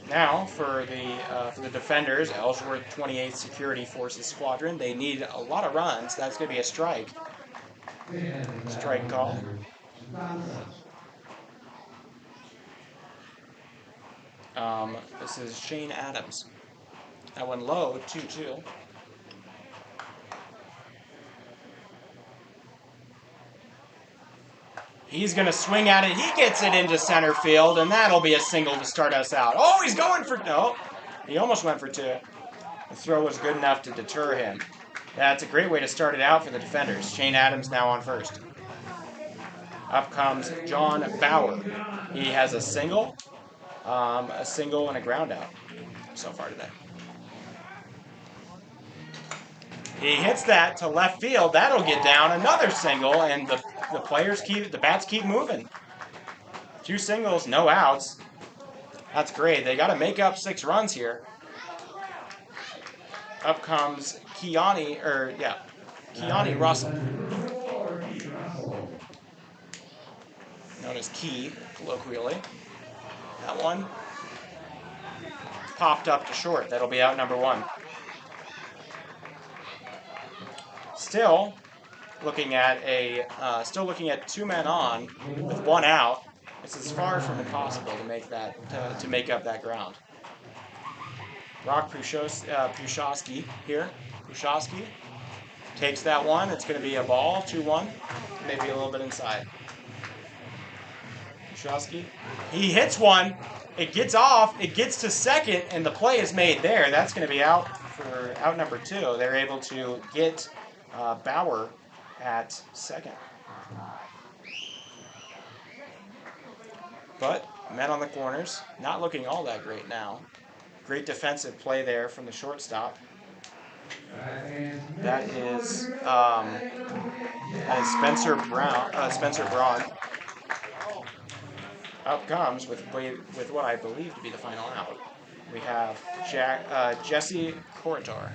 now for the defenders, Ellsworth 28th Security Forces Squadron, they need a lot of runs. That's going to be a strike. Strike call. This is Shane Adams. That one low, 2-2. He's going to swing at it. He gets it into center field, and that'll be a single to start us out. Oh, he's going for... No, he almost went for 2. The throw was good enough to deter him. That's a great way to start it out for the defenders. Shane Adams now on first. Up comes John Bauer. He has a single and a ground out so far today. He hits that to left field. That'll get down. Another single, and the bats keep moving. 2 singles, no outs. That's great. They got to make up 6 runs here. Up comes Keone Russell, known as Key, colloquially. That one popped up to short. That'll be out number 1. Still looking at 2 men on with 1 out. This is far from impossible to make up that ground. Brock Pushowski here. Pushowski takes that one. It's going to be a ball, 2-1, maybe a little bit inside. Pushowski, he hits one. It gets off. It gets to second, and the play is made there. That's going to be out for out number 2. They're able to get Bauer at second. But men on the corners, not looking all that great now. Great defensive play there from the shortstop. That is Spencer Braun. Up comes with what I believe to be the final out. We have Jesse Corridor.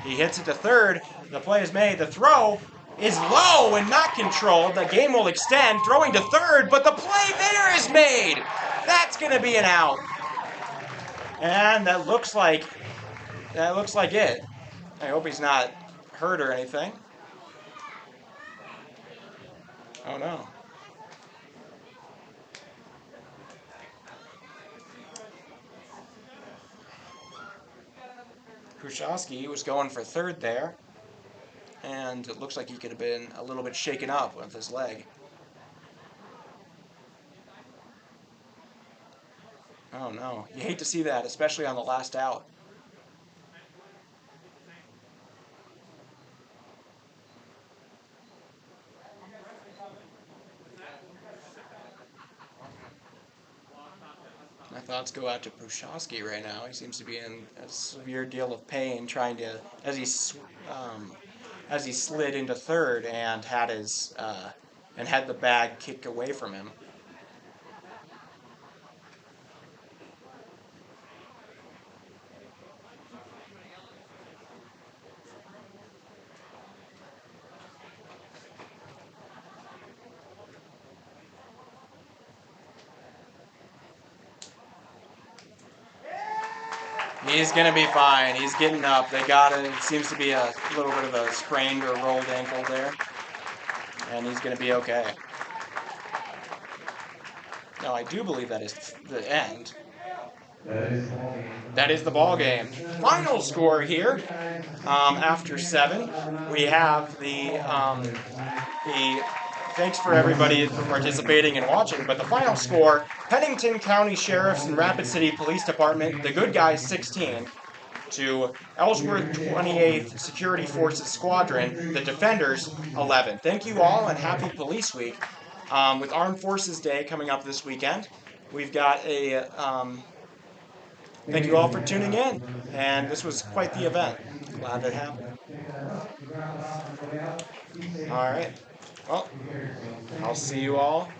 He hits it to third. The play is made. The throw is low and not controlled. The game will extend. Throwing to third, but the play there is made. That's going to be an out. And that looks like it. I hope he's not hurt or anything. Oh no. Pushowski was going for third there, and it looks like he could have been a little bit shaken up with his leg. Oh no, you hate to see that, especially on the last out. thoughts go out to Pushowski right now. He seems to be in a severe deal of pain trying to, as he slid into third and had had the bag kicked away from him. He's going to be fine. He's getting up. They got it. It seems to be a little bit of a sprained or rolled ankle there. And he's going to be okay. No, I do believe that is the end. That is the ball game. Final score here. After 7, we have the thanks for everybody for participating and watching, but the final score, Pennington County Sheriff's and Rapid City Police Department, the good guys 16, to Ellsworth 28th Security Forces Squadron, the Defenders 11. Thank you all and happy Police Week. With Armed Forces Day coming up this weekend, we've got a thank you all for tuning in, and this was quite the event. Glad it happened. All right. Well, I'll see you all.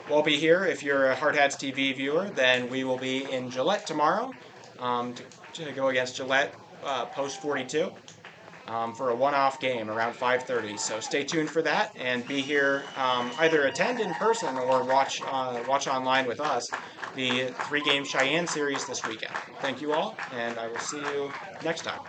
We'll be here. If you're a Hard Hats TV viewer, then we will be in Gillette tomorrow to go against Gillette Post 42 for a one-off game around 5:30. So stay tuned for that and be here. Either attend in person or watch online with us the 3-game Cheyenne series this weekend. Thank you all, and I will see you next time.